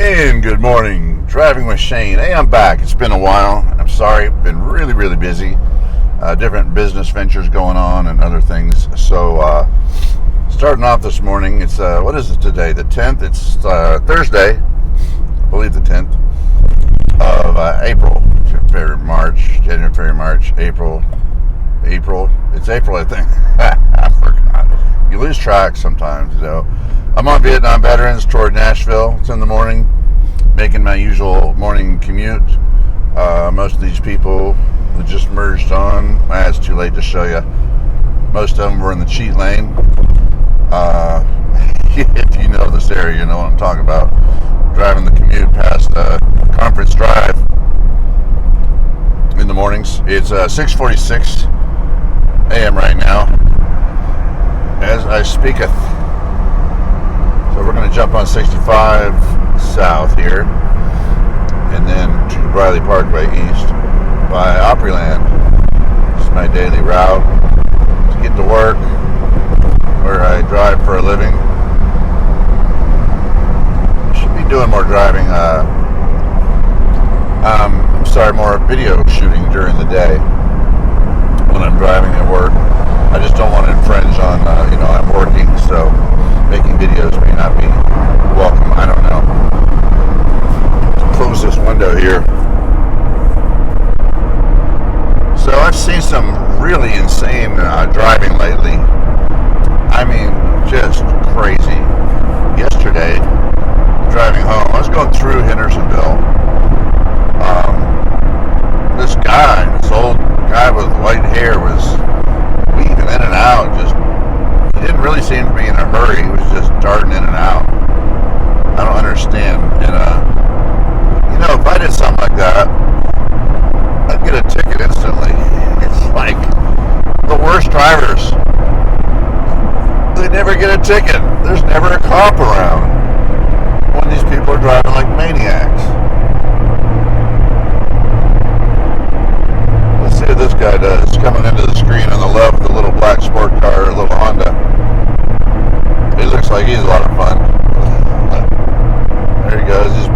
And good morning, Driving with Shane. Hey, I'm back. It's been a while. I'm sorry. Been really, really busy. Different business ventures going on and other things. So, starting off this morning, it's, what is it today? The 10th? It's Thursday. I believe the 10th of April. January, March, April. It's April, I think. I forgot. You lose track sometimes, you know. I'm on Vietnam Veterans toward Nashville. It's in the morning, making my usual morning commute. Most of these people who just merged on, it's too late to show you. Most of them were in the cheat lane. If you know this area, you know what I'm talking about. Driving the commute past Conference Drive in the mornings. It's 6:46 a.m. right now as I speaketh. So we're going to jump on 65 south here and then to Briley Parkway east by Opryland. This is my daily route to get to work where I drive for a living. Should be doing more driving, more video shooting during the day when I'm driving at work. I just don't want to infringe on, I'm working, so making videos may not be welcome. I don't know. Let's close this window here. So I've seen some really insane driving lately. I mean, just crazy. Yesterday, driving home, I was going through Hendersonville. This old guy with white hair was weaving in and out. He didn't really seem to be in a hurry. He was just darting in and out. I don't understand. And, if I did something like that, I'd get a ticket instantly. It's like the worst drivers. They never get a ticket. There's never a cop around when these people are driving like maniacs. Let's see what this guy does. Coming into the screen on the left, the little black sport car, a little Honda. He looks like he's a lot of fun. There he goes. He's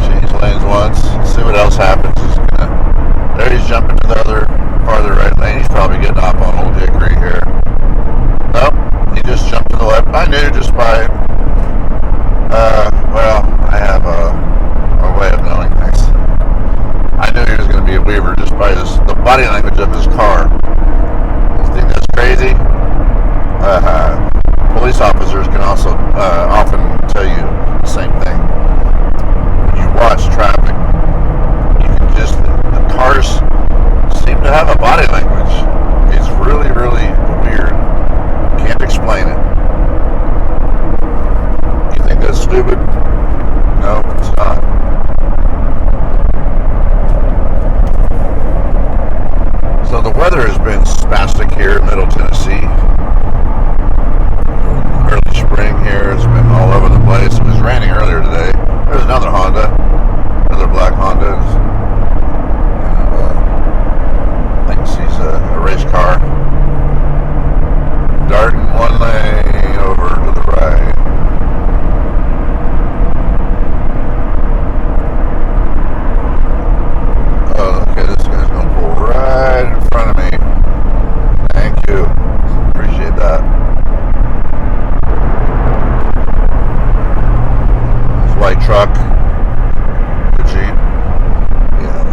changed lanes once. Let's see what else happens. There he's jumping to the other, farther right lane. He's probably getting off on Old Hickory here. Nope. He just jumped to the left. I knew just by, I have a way of knowing things. I knew he was going to be a weaver just by the body language of his car. You think that's crazy? Police officers can also often tell you the same thing. When you watch traffic, the cars seem to have a body language. It's really, really weird. Can't explain it. You think that's stupid? No, it's not. So the weather has been spastic here in Middle Tennessee. Early spring here. It's been all over the place. It was raining earlier today. There's another Honda. Another black Honda. Thinks he's a race car. Darting one lane over to the right. Oh, okay, this guy's gonna pull right in front of me. Thank you. Appreciate that. This white truck. The Jeep. Yeah.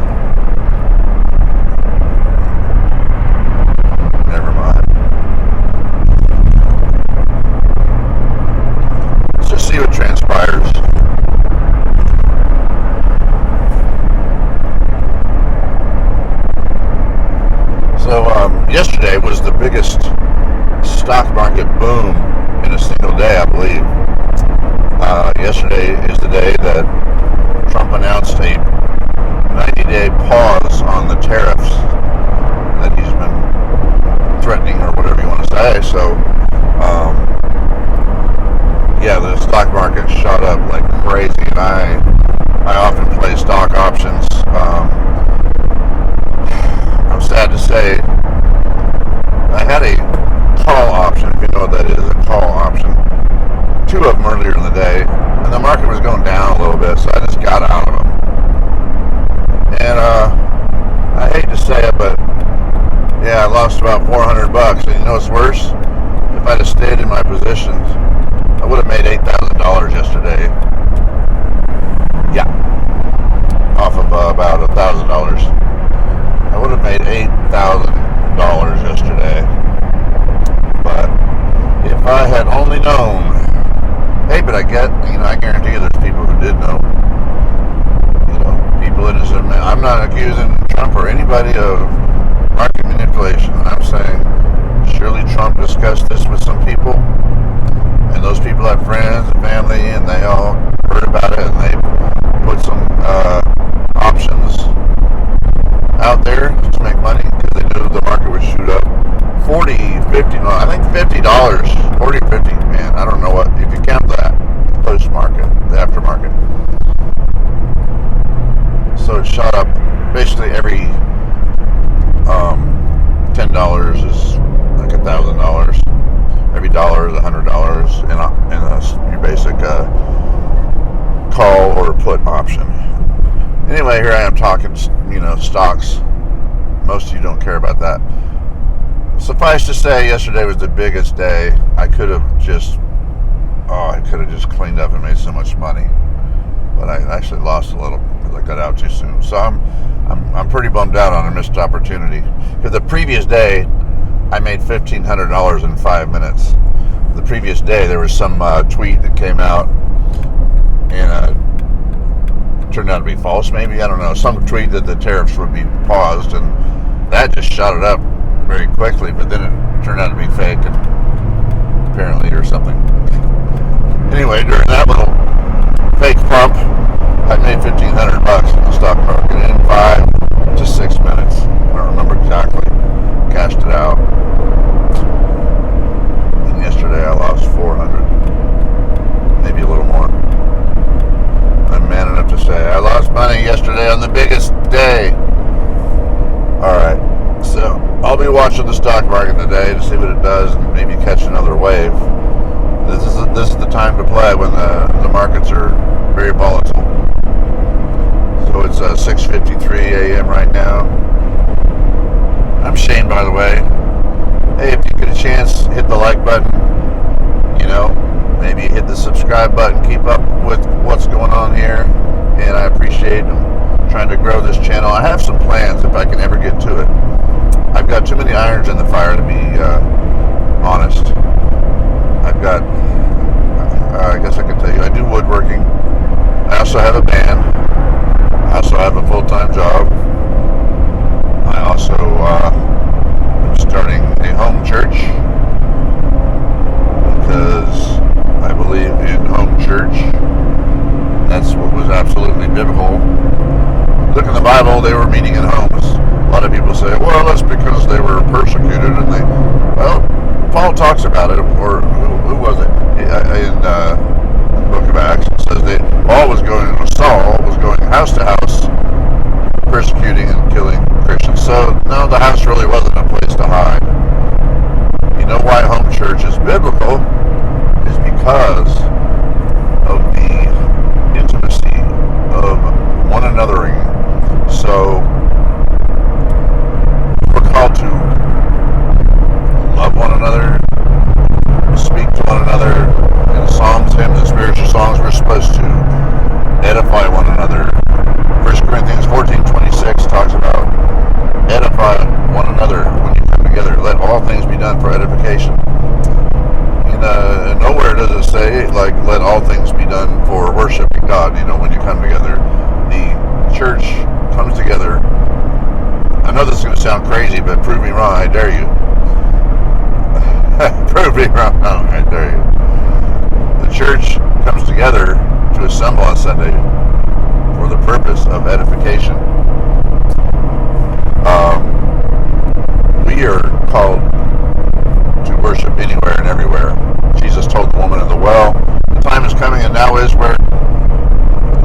Never mind. Let's just see what transpires. So, yesterday was the biggest stock market boom in a single day, I believe. Yesterday is the day that Trump announced a 90-day pause on the tariffs that he's been threatening, or whatever you want to say. So, the stock market shot up like crazy, and I often play stock options. I'm sad to say I had a call option, if you know what that is, a call option. Two of them earlier in the day. and the market was going down a little bit, so I just got out of them. And I hate to say it, but yeah, I lost about $400. And you know what's worse? If I'd have stayed in my positions, I would have made $8,000 yesterday. Yeah, off of about $1,000. I would have made $8,000 yesterday. But if I had only known, hey, but I guarantee you there's people who did know. People innocent. I'm not accusing Trump or anybody of market manipulation. I'm saying surely Trump discussed this with some people, and those people have friends and family, and they all heard about it, and they put some options out there to make money because they knew the market would shoot up 40, 50, no, I think $50, 40 or 50, man, I don't know what, if you count that post-market, the aftermarket. So it shot up basically every $10 is like $1,000. Every dollar is $100 in your basic call or put option. Anyway, here I am talking, stocks. Most of you don't care about that. Suffice to say, yesterday was the biggest day. I could have just cleaned up and made so much money, but I actually lost a little because I got out too soon. So I'm pretty bummed out on a missed opportunity. Because the previous day, I made $1,500 in 5 minutes. The previous day, there was some tweet that came out, and turned out to be false. Maybe, I don't know. Some tweet that the tariffs would be paused, and that just shot it up very quickly. But then it turned out to be fake, and apparently, or something. Anyway, during that little fake pump, I made $1,500 in the stock market in 5 to 6 minutes. I don't remember exactly. Cashed it out. And yesterday I lost 400, maybe a little more. I'm man enough to say I lost money yesterday on the biggest day. Alright, so I'll be watching the stock market today to see what it does and maybe catch another wave. This is the time to play when the markets are very volatile. So it's 6:53 a.m. right now. I'm Shane, by the way. Hey, if you get a chance, hit the like button. Maybe hit the subscribe button. Keep up with what's going on here. And I appreciate trying to grow this channel. I have some plans if I can ever get to it. I've got too many irons in the fire to be honest. I've got, I guess I can tell you, I do woodworking. I also have a band. I also have a full-time job. I also am starting a home church because I believe in home church. That's what was absolutely biblical. Look in the Bible, they were meeting in homes. A lot of people say, well, that's because they were persecuted, and Paul talks about it, or who was it? In the book of Acts, it says Saul was going house to house, persecuting and killing Christians. So, no, the house really wasn't a place to hide. You know why home church is biblical? Is because of the intimacy of one anothering. So, we're called to love one another, speak to one another. In psalms, hymns, and spiritual songs, we're supposed to edify one another. 1 Corinthians 14:26 talks about edify one another when you come together. Let all things be done for edification. And nowhere does it say, let all things be done for worshiping God. When you come together, the church comes together. I know this is going to sound crazy, but prove me wrong, I dare you. Prove me wrong, I dare you. The church comes together to assemble on Sunday for the purpose of edification. We are called to worship anywhere and everywhere. Jesus told the woman at the well, the time is coming and now is where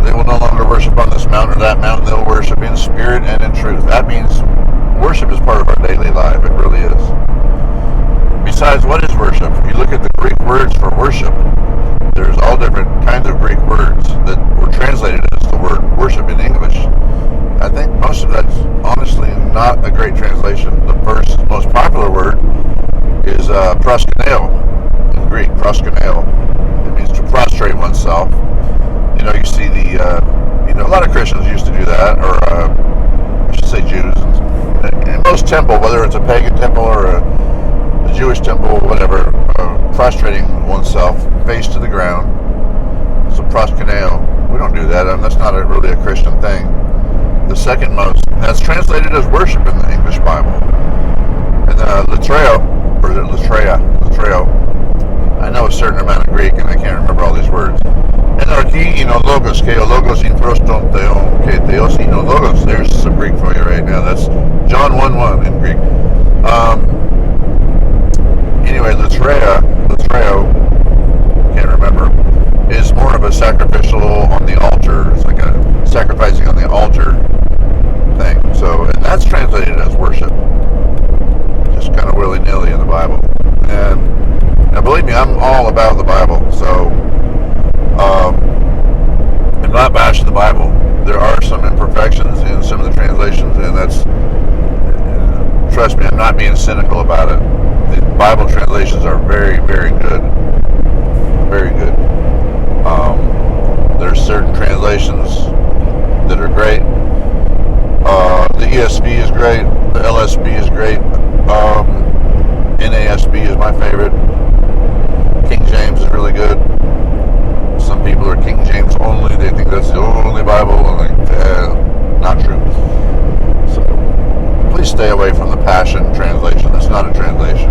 they will no longer worship on this mountain or that mountain. They'll worship in spirit and in truth. That means worship is part of our daily life. It really is. Besides, what is worship? If you look at the Greek words for worship, there's all different kinds of Greek words oneself. You see a lot of Christians used to do that, or I should say Jews. In most temple, whether it's a pagan temple or a Jewish temple, whatever, prostrating oneself face to the ground. So proskuneo, we don't do that. That's not really a Christian thing. The second most, that's translated as worship in the English Bible. And latreo, or is it latrea? Latreo. I know a certain amount of Greek, and I can't remember all these words. Enarchi logos, ke o logos in proston theon, ke theos logos. There's some Greek for you right now. That's John 1:1 in Greek. Anyway, latreo, can't remember, is more of a sacrificial on the altar. It's like a sacrificing on the altar thing. So, and that's translated as worship. Just kind of willy-nilly in the Bible. And now, believe me, I'm all about the Bible. So, I'm not bashing the Bible. There are some imperfections in some of the translations, and that's, trust me, I'm not being cynical about it. The Bible translations are very, very good. Very good. There's certain translations that are great. The ESV is great. The LSB is great. NASB is my favorite. King James is really good. Some people are King James only. They think that's the only Bible. I'm like, not true. So please stay away from the Passion translation. That's not a translation.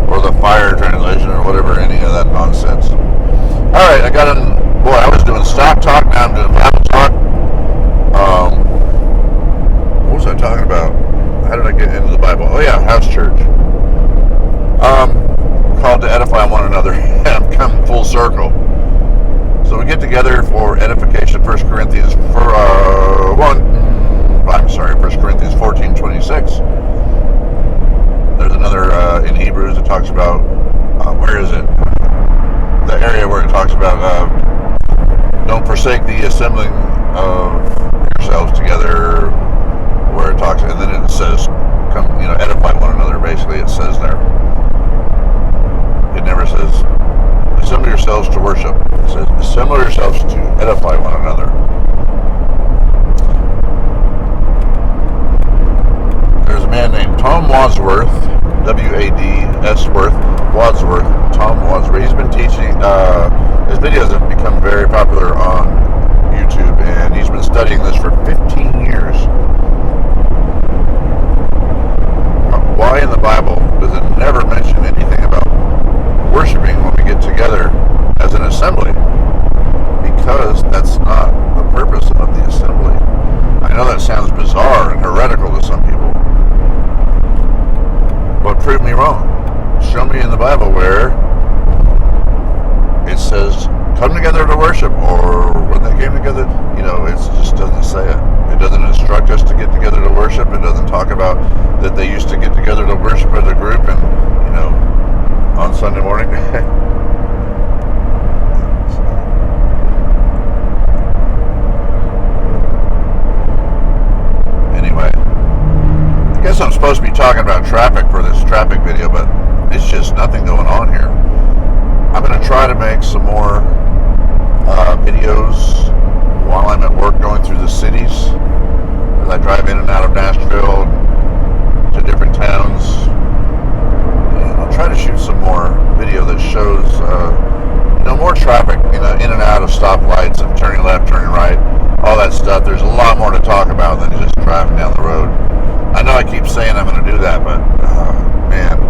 Or the Fire translation, or whatever, any of that nonsense. Alright, I was doing stock talk, now I'm doing Bible talk. What was I talking about? How did I get into the Bible? Oh yeah, house church. Called to edify one another. I'm coming full circle. So we get together for edification. 1 Corinthians 14:26. There's another in Hebrews that talks about where is it? The area where it talks about don't forsake the assembling of yourselves together. Where it talks, and then it says, "Come, edify one another." Basically, it says there. It never says assemble yourselves to worship. It says assemble yourselves to edify one another. There's a man named Tom Wadsworth, W-A-D-S Worth, Wadsworth, Tom Wadsworth. He's been teaching, his videos have become very popular on YouTube, and he's been studying this for 15 years. Why in the Bible does it never mention anything about worshiping when we get together as an assembly? Because that's not the purpose of the assembly. I know that sounds bizarre and heretical to some people, but prove me wrong. Show me in the Bible where it says come together to worship, or when they came together, it just doesn't say it. It doesn't instruct us to get together to worship. It doesn't talk about that they used to get together to worship as a group and, on Sunday morning. Anyway, I guess I'm supposed to be talking about traffic for this traffic video, but it's just nothing going on here. I'm going to try to make some more videos while I'm at work going through the cities, as I drive in and out of Nashville to different towns. And I'll try to shoot some more video that shows more traffic, in and out of stoplights and turning left, turning right, all that stuff. There's a lot more to talk about than just driving down the road. I know I keep saying I'm going to do that, but man,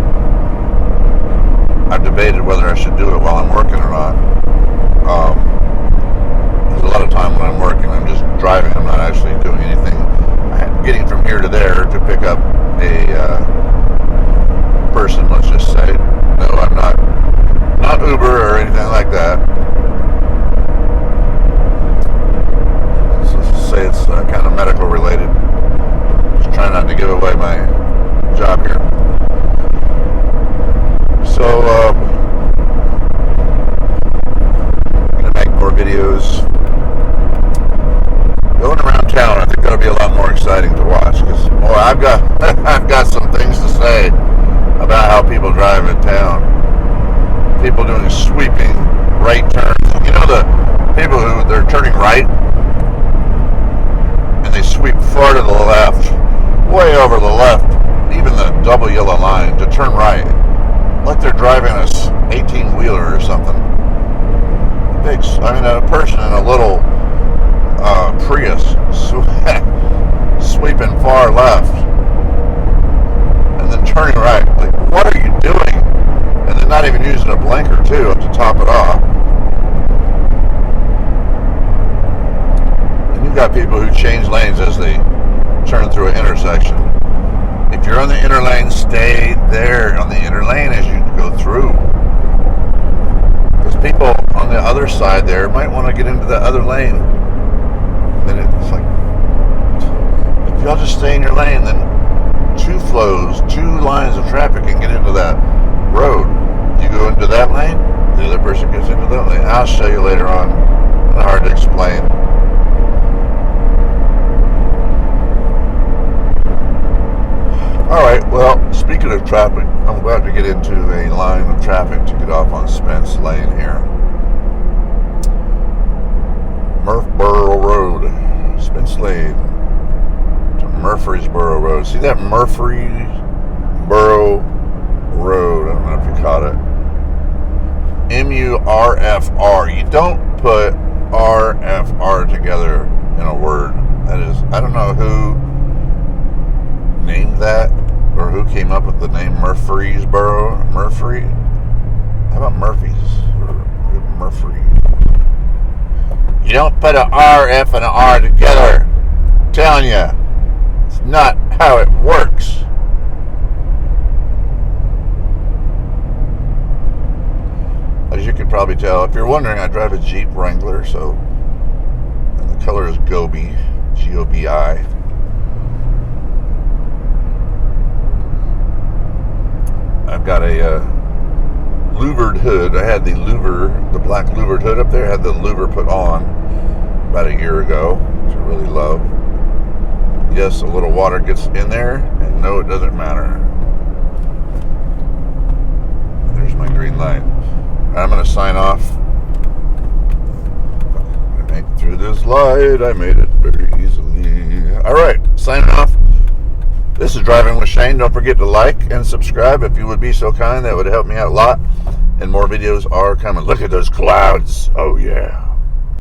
I've debated whether I should do it while I'm working or not. There's a lot of time when I'm working, I'm just driving. I'm not actually doing anything. I'm getting from here to there to pick up a person, let's just say. No, I'm not Uber or anything like that. Let's say it's kind of medical related. Just trying not to give away my job here. So, right, and they sweep far to the left, way over the left, even the double yellow line, to turn right, like they're driving a 18-wheeler or something. A person in a little Prius sweeping far left, and then turning right. Like, what are you doing? And then not even using a blinker too to top it off. And you've got people who change lanes as they turn through an intersection. If you're on the inner lane, stay there on the inner lane as you go through. Because people on the other side there might want to get into the other lane. Then it's like, if y'all just stay in your lane, then two lines of traffic can get into that road. You go into that lane, the other person gets into that lane. I'll show you later on. It's hard to explain. Alright, well, speaking of traffic, I'm about to get into a line of traffic to get off on Spence Lane here. Murfreesboro Road, Spence Lane to Murfreesboro Road. See that Murfreesboro Road? I don't know if you caught it. M-U-R-F-R. You don't put R-F-R together in a word. That is, I don't know who named that or who came up with the name Murfreesboro. How about Murphy's? Murphy. You don't put an R-F and an R together. I'm telling you, it's not how it works. As you can probably tell, if you're wondering, I drive a Jeep Wrangler, and the color is Gobi, G-O-B-I. I've got a louvered hood. I had the black louvered hood up there. I had the louver put on about a year ago, which I really love. Yes, a little water gets in there, and no, it doesn't matter. There's my green light. I'm going to sign off. I make it through this light. I made it very easily. All right, signing off. This is Driving with Shane. Don't forget to like and subscribe if you would be so kind. That would help me out a lot. And more videos are coming. Look at those clouds. Oh, yeah.